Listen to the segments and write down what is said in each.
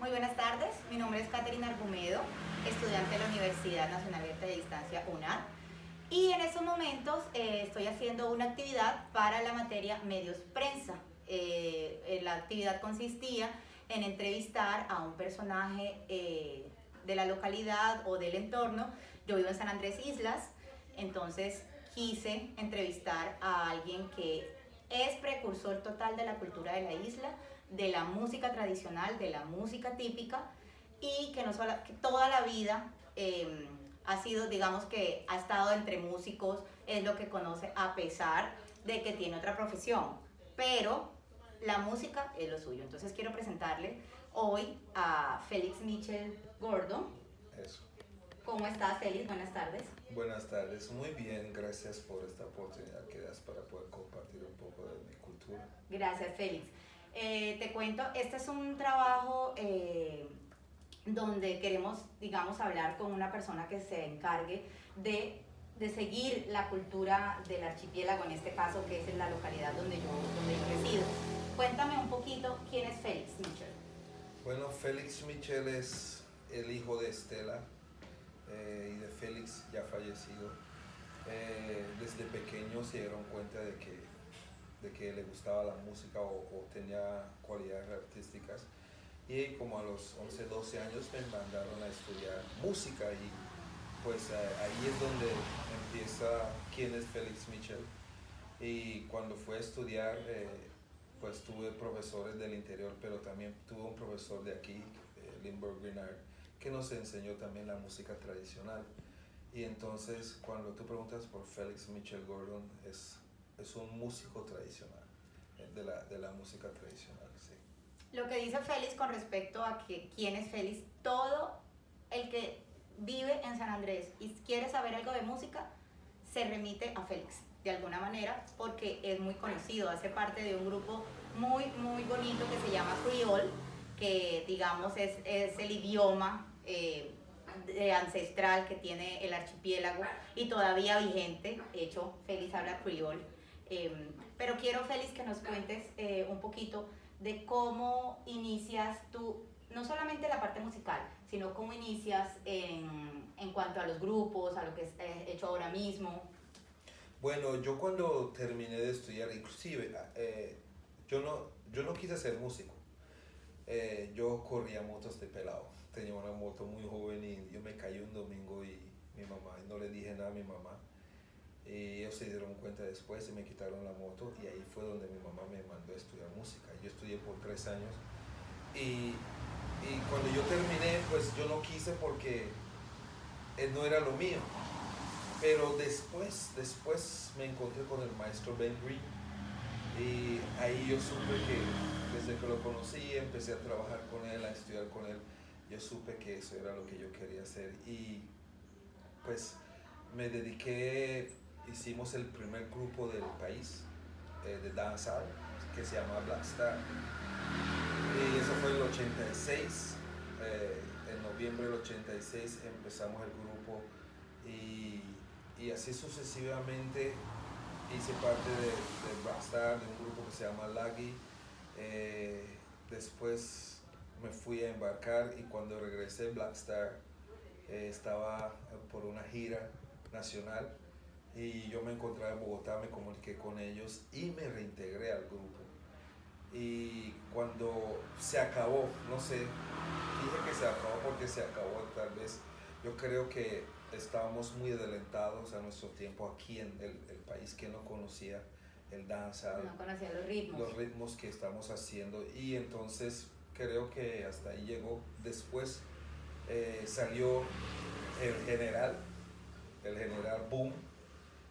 Muy buenas tardes, mi nombre es Caterina Argumedo, estudiante de la Universidad Nacional Abierta de Distancia UNAD, y en estos momentos estoy haciendo una actividad para la materia Medios Prensa. La actividad consistía en entrevistar a un personaje de la localidad o del entorno. Yo vivo en San Andrés Islas, entonces quise entrevistar a alguien que es precursor total de la cultura de la isla, de la música tradicional, de la música típica, y que, no solo, que toda la vida ha sido, digamos que ha estado entre músicos, es lo que conoce a pesar de que tiene otra profesión, pero la música es lo suyo. Entonces quiero presentarle hoy a Félix Michel Gordon. Eso. ¿Cómo estás, Félix? Buenas tardes. Buenas tardes, muy bien, gracias por esta oportunidad que das para poder compartir un poco de mi cultura. Gracias, Félix. Te cuento, este es un trabajo donde queremos, digamos, hablar con una persona que se encargue de seguir la cultura del archipiélago, en este caso, que es en la localidad donde yo resido. Cuéntame un poquito quién es Félix Michel. Bueno, Félix Michel es el hijo de Estela y de Félix, ya fallecido. Desde pequeño se dieron cuenta de que le gustaba la música o tenía cualidades artísticas, y como a los 11, 12 años me mandaron a estudiar música, y pues ahí es donde empieza quién es Félix Michel. Y cuando fui a estudiar, pues tuve profesores del interior, pero también tuve un profesor de aquí, Lindbergh Greenard, que nos enseñó también la música tradicional. Y entonces cuando tú preguntas por Félix Michel Gordon, es un músico tradicional, de la música tradicional, sí. Lo que dice Félix con respecto a que quién es Félix, todo el que vive en San Andrés y quiere saber algo de música, se remite a Félix, de alguna manera, porque es muy conocido, hace parte de un grupo muy, muy bonito que se llama Creole, que digamos es el idioma ancestral que tiene el archipiélago y todavía vigente. De hecho, Félix habla Creole. Pero quiero, Félix, que nos cuentes un poquito de cómo inicias tú, no solamente la parte musical, sino cómo inicias en cuanto a los grupos, a lo que has hecho ahora mismo. Bueno, yo cuando terminé de estudiar, inclusive, yo no quise ser músico. Yo corría motos de pelado. Tenía una moto muy joven y yo me caí un domingo, y no le dije nada a mi mamá. Y ellos se dieron cuenta después y me quitaron la moto, y ahí fue donde mi mamá me mandó a estudiar música. Yo estudié por 3 años, y cuando yo terminé, pues yo no quise porque no era lo mío. Pero después me encontré con el maestro Ben Green, y ahí yo supe que desde que lo conocí, empecé a trabajar con él, a estudiar con él, yo supe que eso era lo que yo quería hacer, y pues me dediqué. Hicimos el primer grupo del país de danza que se llama Black Star, y eso fue en el 86. En noviembre del 86 empezamos el grupo, y así sucesivamente hice parte de Black Star, de un grupo que se llama Laggy. Después me fui a embarcar, y cuando regresé Black Star estaba por una gira nacional, y yo me encontraba en Bogotá, me comuniqué con ellos y me reintegré al grupo. Y cuando se acabó, no sé, dije que se acabó porque se acabó, tal vez yo creo que estábamos muy adelantados a nuestro tiempo aquí en el país, que no conocía el danza, No conocía los ritmos que estamos haciendo, y entonces creo que hasta ahí llegó. Después salió el general Boom,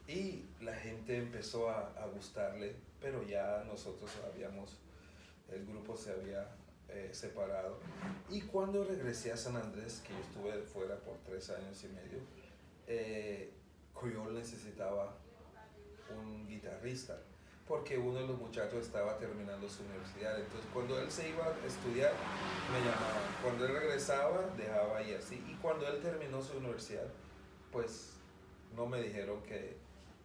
y la gente empezó a gustarle, pero ya nosotros el grupo se había separado. Y cuando regresé a San Andrés, que yo estuve fuera por 3 años y medio, Creole necesitaba un guitarrista, porque uno de los muchachos estaba terminando su universidad. Entonces cuando él se iba a estudiar, me llamaban. Cuando él regresaba, dejaba, y así. Y cuando él terminó su universidad, pues no me dijeron que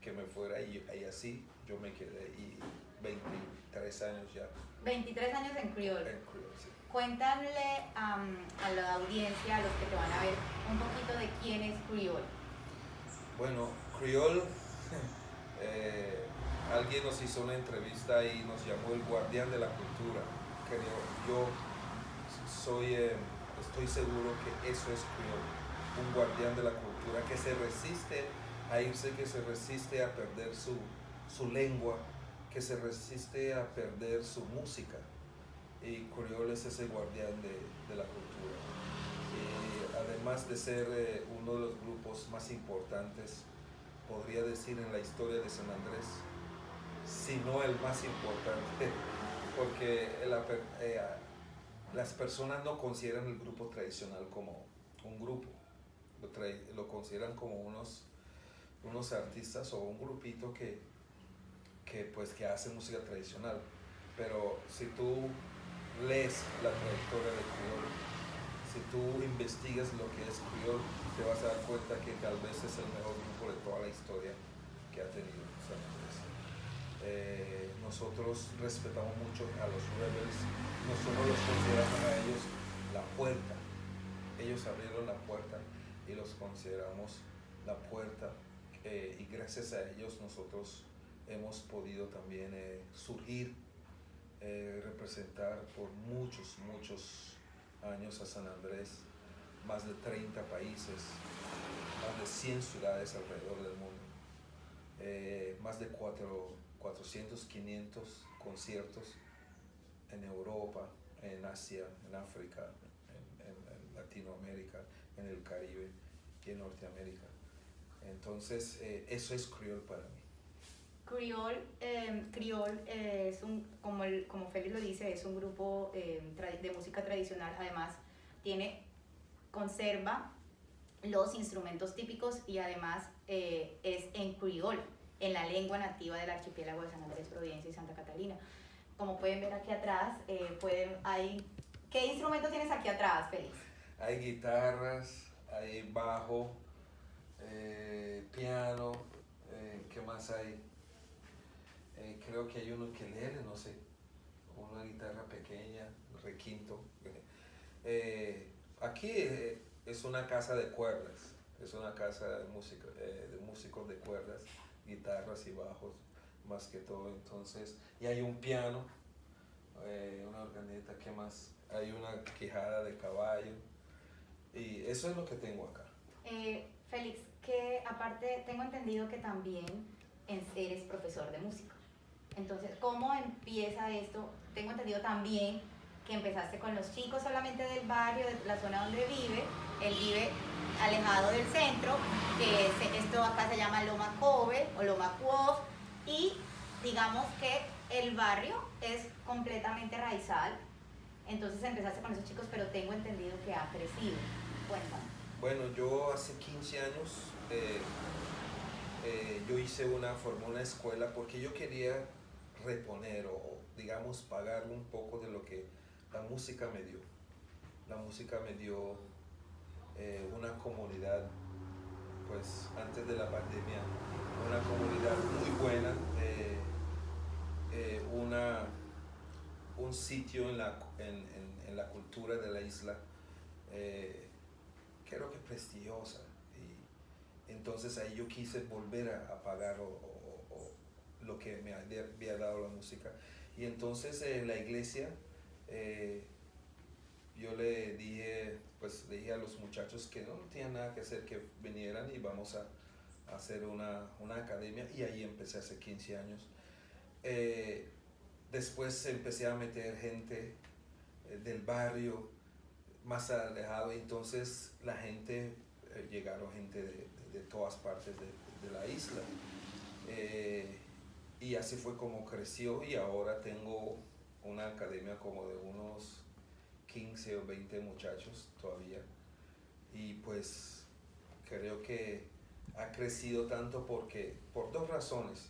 me fuera, y así yo me quedé, y 23 años ya. 23 años en Creole. En Creole, sí. Cuéntale a la audiencia, a los que te van a ver, un poquito de quién es Criol. Bueno, Creole, eh, alguien nos hizo una entrevista y nos llamó el guardián de la cultura. Creo, yo soy, estoy seguro que eso es Creole, un guardián de la cultura que se resiste a irse, que se resiste a perder su lengua, que se resiste a perder su música. Y Creole es ese guardián de la cultura. Y además de ser uno de los grupos más importantes, podría decir, en la historia de San Andrés, si no el más importante, porque las personas no consideran el grupo tradicional como un grupo, lo consideran como unos artistas o un grupito que hace música tradicional. Pero si tú lees la trayectoria de Creole, si tú investigas lo que es Creole, te vas a dar cuenta que tal vez es el mejor grupo de toda la historia que ha tenido San Andrés. Nosotros respetamos mucho a los Rebels, nosotros los consideramos a ellos la puerta. Ellos abrieron la puerta y los consideramos la puerta, y gracias a ellos nosotros hemos podido también surgir, representar por muchos años a San Andrés, más de 30 países, más de 100 ciudades alrededor del mundo, más de 400, 500 conciertos en Europa, en Asia, en África, en Latinoamérica, en el Caribe y en Norteamérica. Entonces, eso es Creole para mí. Criol es como Félix lo dice, es un grupo de música tradicional. Además, conserva los instrumentos típicos y además es en criol, en la lengua nativa del archipiélago de San Andrés, Providencia y Santa Catalina. Como pueden ver aquí atrás, ¿qué instrumentos tienes aquí atrás, Félix? Hay guitarras, hay bajo, piano, ¿qué más hay? Creo que hay un ukelele, no sé, una guitarra pequeña, requinto. Aquí es una casa de cuerdas, es una casa de músicos de cuerdas, guitarras y bajos, más que todo. Entonces, y hay un piano, una organeta, ¿qué más? Hay una quijada de caballo, y eso es lo que tengo acá. Félix, que aparte tengo entendido que también eres profesor de música. Entonces, ¿cómo empieza esto? Tengo entendido también que empezaste con los chicos solamente del barrio, de la zona donde vive. Él vive alejado del centro, esto acá se llama Loma Cove o Loma Cuof, y digamos que el barrio es completamente raizal. Entonces empezaste con esos chicos, pero tengo entendido que ha crecido. Cuéntame. Bueno, yo hace 15 años yo formé una escuela porque yo quería reponer o digamos pagar un poco de lo que la música me dio. La música me dio una comunidad, pues antes de la pandemia, una comunidad muy buena, un sitio en la cultura de la isla, creo que prestigiosa. Y entonces ahí yo quise volver a pagar lo que me había dado la música. Y entonces la iglesia, yo le dije a los muchachos que no tenían nada que hacer, que vinieran y vamos a hacer una academia, y ahí empecé hace 15 años. Después empecé a meter gente del barrio más alejado, y entonces la gente, llegaron gente de todas partes de la isla. Y así fue como creció, y ahora tengo una academia como de unos 15 o 20 muchachos todavía. Y pues creo que ha crecido tanto por dos razones.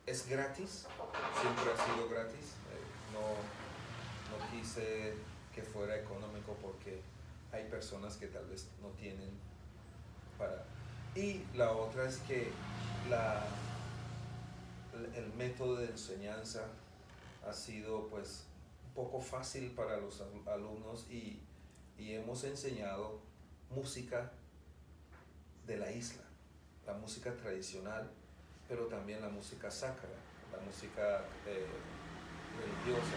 Es gratis, siempre ha sido gratis. No quise que fuera económico porque hay personas que tal vez no tienen para. Y la otra es que el método de enseñanza ha sido pues un poco fácil para los alumnos y hemos enseñado música de la isla, la música tradicional, pero también la música sacra, la música religiosa.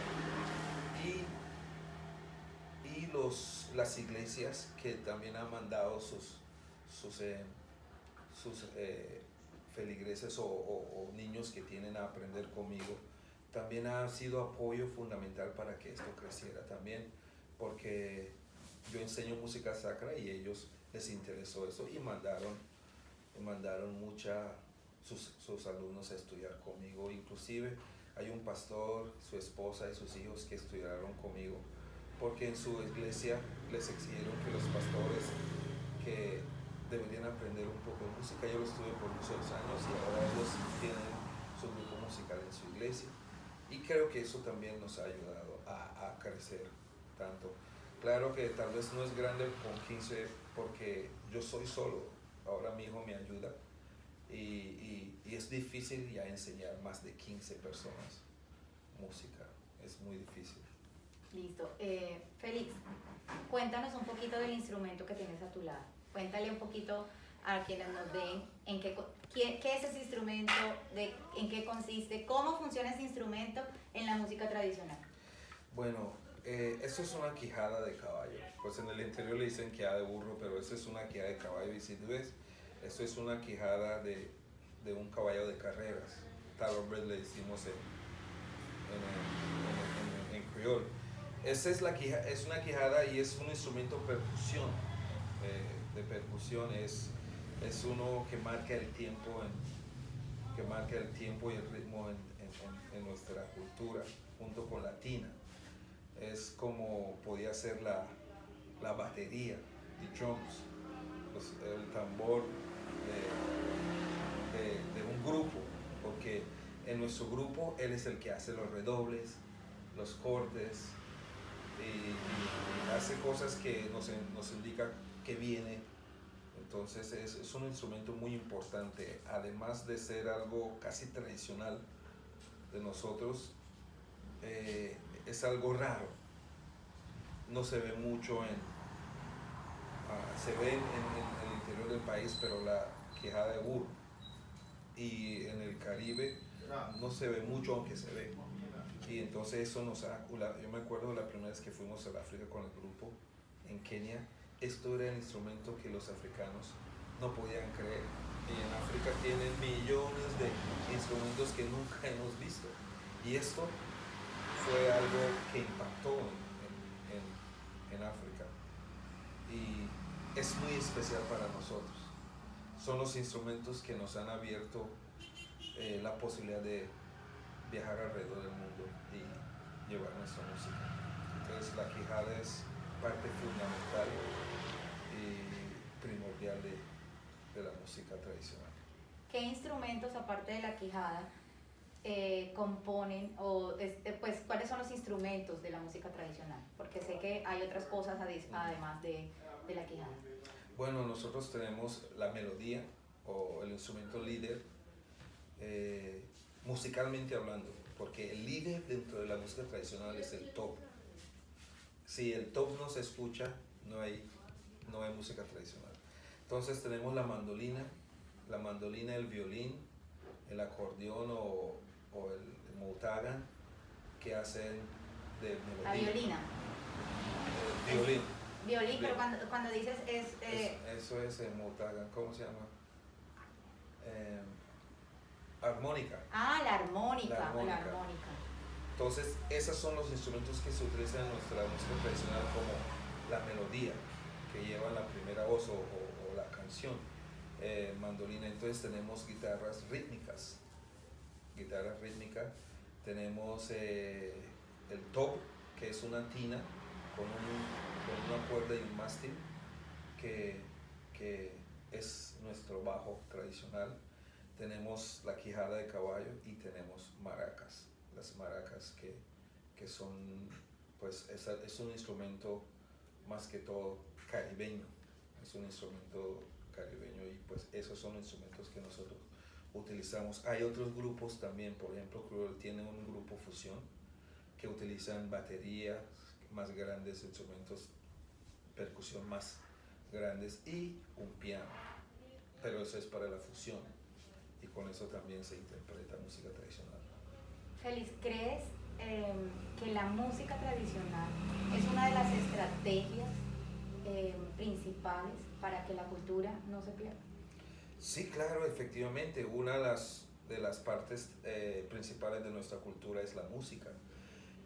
Las iglesias que también han mandado sus feligreses o niños que tienen a aprender conmigo, también ha sido apoyo fundamental para que esto creciera también, porque yo enseño música sacra y ellos les interesó eso y mandaron sus alumnos a estudiar conmigo. Inclusive hay un pastor, su esposa y sus hijos que estudiaron conmigo, porque en su iglesia les exigieron que los pastores que deberían aprender un poco de música. Yo lo estuve por muchos años y ahora ellos tienen su grupo musical en su iglesia. Y creo que eso también nos ha ayudado a crecer tanto. Claro que tal vez no es grande con 15 porque yo soy solo. Ahora mi hijo me ayuda y es difícil ya enseñar más de 15 personas música. Es muy difícil. Listo. Félix, cuéntanos un poquito del instrumento que tienes a tu lado. Cuéntale un poquito a quienes nos ven qué es ese instrumento, en qué consiste, cómo funciona ese instrumento en la música tradicional. Bueno, esto es una quijada de caballo. Pues en el interior le dicen quijada de burro, pero esto es una quijada de caballo. Y si tú ves, esto es una quijada de un caballo de carreras. Thoroughbred le decimos en criol. Esta es una quijada y es un instrumento de percusión. Es uno que marca el tiempo y el ritmo en nuestra cultura, junto con la tina. Es como podía ser la batería, the drums, el tambor de un grupo, porque en nuestro grupo él es el que hace los redobles, los cortes y hace cosas que nos indica que viene. Entonces es un instrumento muy importante, además de ser algo casi tradicional de nosotros. Es algo raro, no se ve mucho se ve en el interior del país, pero la quijada de burro, y en el Caribe no se ve mucho, aunque se ve. Y entonces eso yo me acuerdo la primera vez que fuimos a África con el grupo en Kenia, esto era el instrumento que los africanos no podían creer. Y en África tienen millones de instrumentos que nunca hemos visto. Y esto fue algo que impactó en África. Y es muy especial para nosotros. Son los instrumentos que nos han abierto la posibilidad de viajar alrededor del mundo y llevar nuestra música. Entonces la quijada es parte fundamental y primordial de la música tradicional. ¿Qué instrumentos, aparte de la quijada, componen pues cuáles son los instrumentos de la música tradicional? Porque sé que hay otras cosas además de la quijada. Bueno, nosotros tenemos la melodía o el instrumento líder, musicalmente hablando, porque el líder dentro de la música tradicional es el top. Si el top no se escucha, no hay música tradicional. Entonces tenemos la mandolina, el violín, el acordeón o el moutagan, que hacen de melodía. La violina. Violín. Violín, pero cuando dices eso es el moutagan, ¿cómo se llama? Armónica. Ah, la armónica. Entonces, esos son los instrumentos que se utilizan en nuestra música tradicional como la melodía, que lleva la primera voz o la canción. Mandolina. Entonces tenemos guitarras rítmicas. Tenemos el top, que es una tina con una cuerda y un mástil, que es nuestro bajo tradicional. Tenemos la quijada de caballo y tenemos maracas. Las maracas que son, pues es un instrumento más que todo caribeño. Es un instrumento caribeño y pues esos son instrumentos que nosotros utilizamos. Hay otros grupos también, por ejemplo, Cruel tiene un grupo fusión que utilizan baterías más grandes, instrumentos, percusión más grandes y un piano. Pero eso es para la fusión y con eso también se interpreta música tradicional. Félix, ¿crees que la música tradicional es una de las estrategias principales para que la cultura no se pierda? Sí, claro, efectivamente, una de las partes principales de nuestra cultura es la música.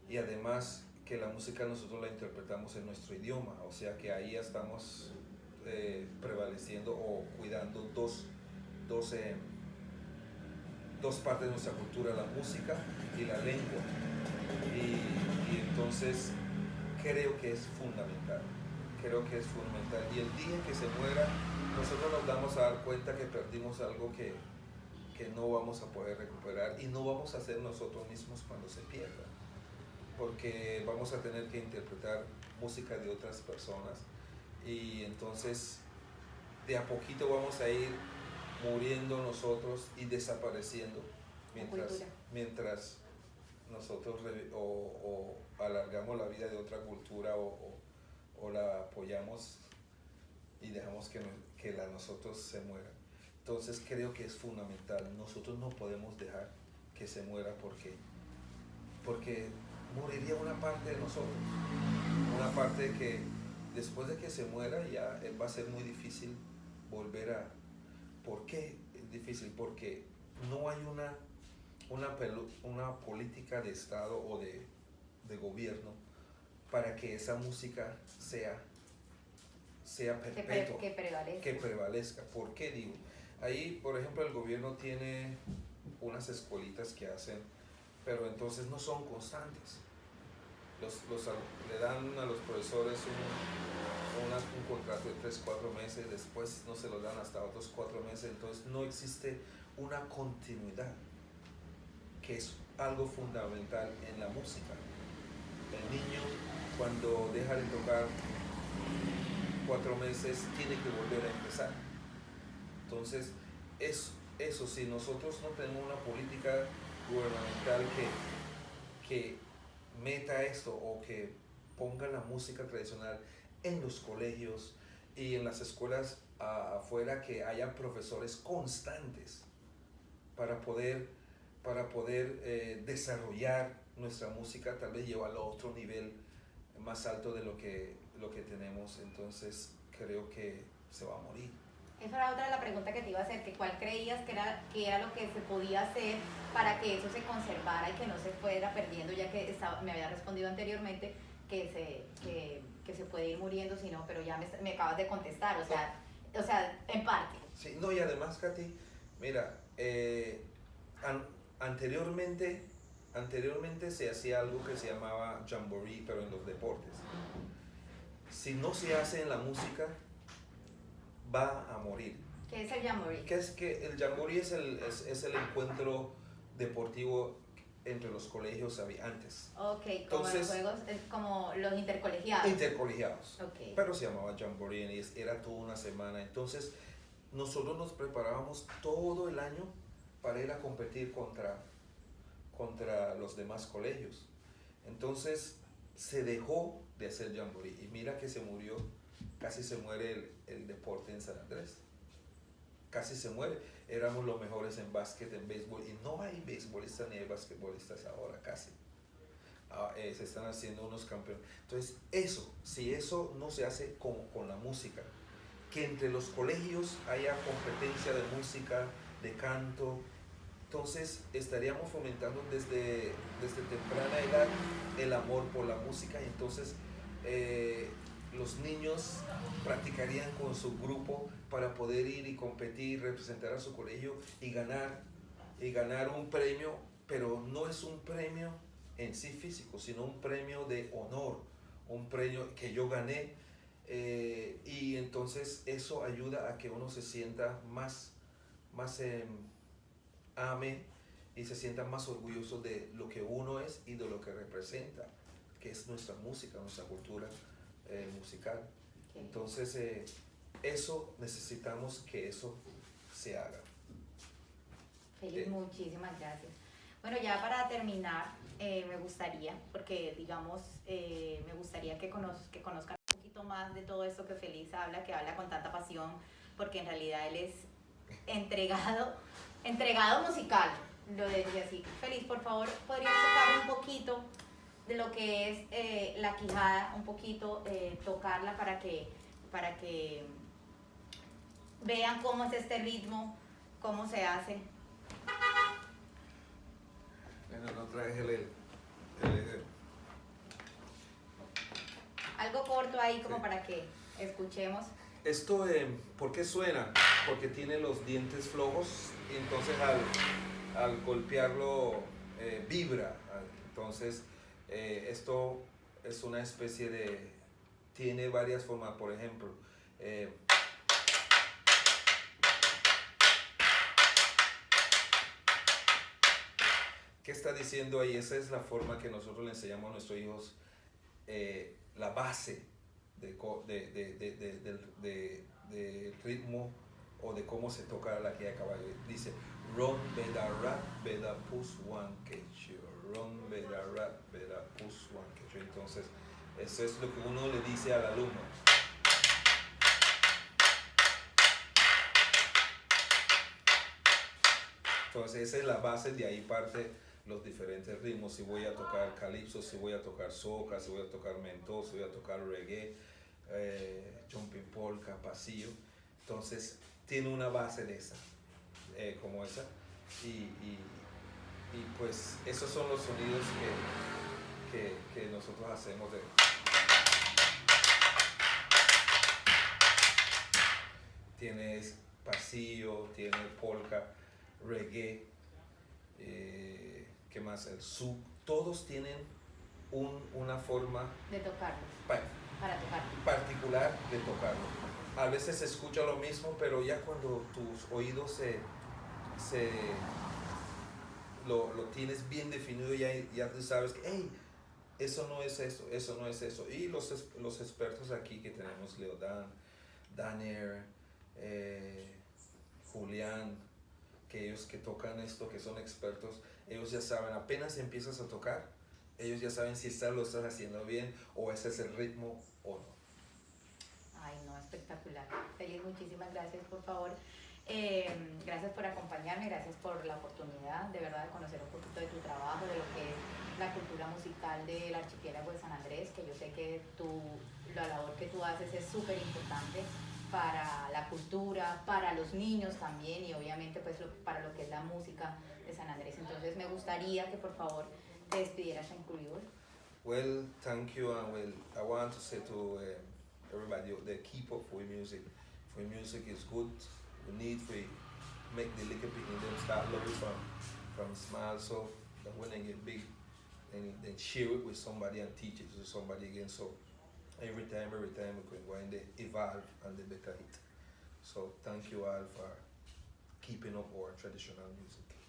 Y además que la música nosotros la interpretamos en nuestro idioma, o sea que ahí estamos prevaleciendo o cuidando dos partes de nuestra cultura, la música y la lengua. Y entonces creo que es fundamental, y el día que se muera nosotros nos vamos a dar cuenta que perdimos algo que no vamos a poder recuperar y no vamos a ser nosotros mismos cuando se pierda, porque vamos a tener que interpretar música de otras personas y entonces de a poquito vamos a ir muriendo nosotros y desapareciendo mientras nosotros o alargamos la vida de otra cultura o la apoyamos y dejamos que la nosotros se muera. Entonces creo que es fundamental, nosotros no podemos dejar que se muera porque moriría una parte de nosotros, una parte que después de que se muera ya va a ser muy difícil volver a... ¿Por qué es difícil? Porque no hay una política de Estado o de gobierno para que esa música sea perpetua, que prevalezca. ¿Por qué digo? Ahí, por ejemplo, el gobierno tiene unas escuelitas que hacen, pero entonces no son constantes. Le dan a los profesores un contrato de 3-4 meses, después no se lo dan hasta otros 4 meses, entonces no existe una continuidad, que es algo fundamental en la música. El niño, cuando deja de tocar 4 meses, tiene que volver a empezar. Entonces, eso si nosotros no tenemos una política gubernamental que meta esto o que ponga la música tradicional en los colegios y en las escuelas afuera, que haya profesores constantes para poder desarrollar nuestra música, tal vez llevarlo a otro nivel más alto de lo que tenemos, entonces creo que se va a morir. Esa era otra de la pregunta que te iba a hacer, que cuál creías que era lo que se podía hacer para que eso se conservara y que no se fuera perdiendo, ya que me había respondido anteriormente que se puede ir muriendo, pero ya me acabas de contestar, o sea, en parte. Sí, no, y además, Katy, mira, anteriormente se hacía algo que se llamaba jamboree, pero en los deportes. Si no se hace en la música, va a morir. ¿Qué es el jamboree? El jamboree es el encuentro deportivo entre los colegios antes. Ok, como los juegos, como los intercolegiados. Intercolegiados. Okay. Pero se llamaba jamboree y era toda una semana. Entonces, nosotros nos preparábamos todo el año para ir a competir contra los demás colegios. Entonces, se dejó de hacer jamboree y mira que casi se muere el deporte en San Andrés. Casi se muere. Éramos los mejores en básquet, en béisbol, y no hay beisbolistas ni hay basquetbolistas ahora, casi. Se están haciendo unos campeones. Entonces, si eso no se hace con la música, que entre los colegios haya competencia de música, de canto, entonces estaríamos fomentando desde temprana edad el amor por la música, y entonces los niños practicarían con su grupo para poder ir y competir, representar a su colegio y ganar un premio, pero no es un premio en sí físico, sino un premio de honor, un premio que yo gané, y entonces eso ayuda a que uno se sienta más ame y se sienta más orgulloso de lo que uno es y de lo que representa, que es nuestra música, nuestra cultura musical. Okay. Entonces, eso necesitamos que eso se haga. Feliz, muchísimas gracias. Bueno, ya para terminar, Me gustaría, porque digamos, me gustaría que conozcan un poquito más de todo esto que Félix habla, que habla con tanta pasión, porque en realidad él es entregado musical, lo decía así. Félix, por favor, ¿podrías tocar un poquito de lo que es la quijada, un poquito, tocarla para que vean cómo es este ritmo, cómo se hace? Bueno, no traes Algo corto ahí como sí. para que escuchemos. Esto, ¿por qué suena? Porque tiene los dientes flojos y entonces al golpearlo vibra. Entonces, esto es una especie de... Tiene varias formas, por ejemplo. ¿Qué está diciendo ahí? Esa es la forma que nosotros le enseñamos a nuestros hijos, la base de ritmo o de cómo se toca la quilla de caballo. Dice, ron, beda, rap, beda, pus, one, quechua. Ron, beda, rap, beda, pus, one, quechua. Entonces, eso es lo que uno le dice al alumno. Entonces, esa es la base, de ahí parte los diferentes ritmos. Si voy a tocar calipso, si voy a tocar soca, si voy a tocar mento, si voy a tocar reggae, jumping polka, pasillo. Entonces tiene una base de esa, como esa. Y pues esos son los sonidos que nosotros hacemos de... Tienes pasillo, tiene polka, reggae, ¿qué más? El zouk. Todos tienen una forma De tocarlo, para tocarlo. particular de tocarlo. A veces se escucha lo mismo, pero ya cuando tus oídos lo tienes bien definido, ya tú sabes que, hey, eso no es eso, eso no es eso. Y los expertos aquí que tenemos, Leodan, Daniel, Julián, que ellos que tocan esto, que son expertos, ellos ya saben, apenas empiezas a tocar, ellos ya saben si lo estás haciendo bien o ese es el ritmo o no. Ay, no, espectacular. Félix, muchísimas gracias, por favor. Gracias por acompañarme, gracias por la oportunidad de verdad de conocer un poquito de tu trabajo, de lo que es la cultura musical del archipiélago de San Andrés, que yo sé que la labor que tú haces es súper importante para la cultura, para los niños también y obviamente pues para lo que es la música de San Andrés. Entonces me gustaría que por favor te despidieras en Curibur. Well, thank you, and well, I want to say to everybody, the keep up for music. For music is good. We need to make the little people them start loving from small, so that when they get big, then share it with somebody and teach it to somebody again. So every time we can go and they evolve and they better it. So thank you all for keeping up our traditional music.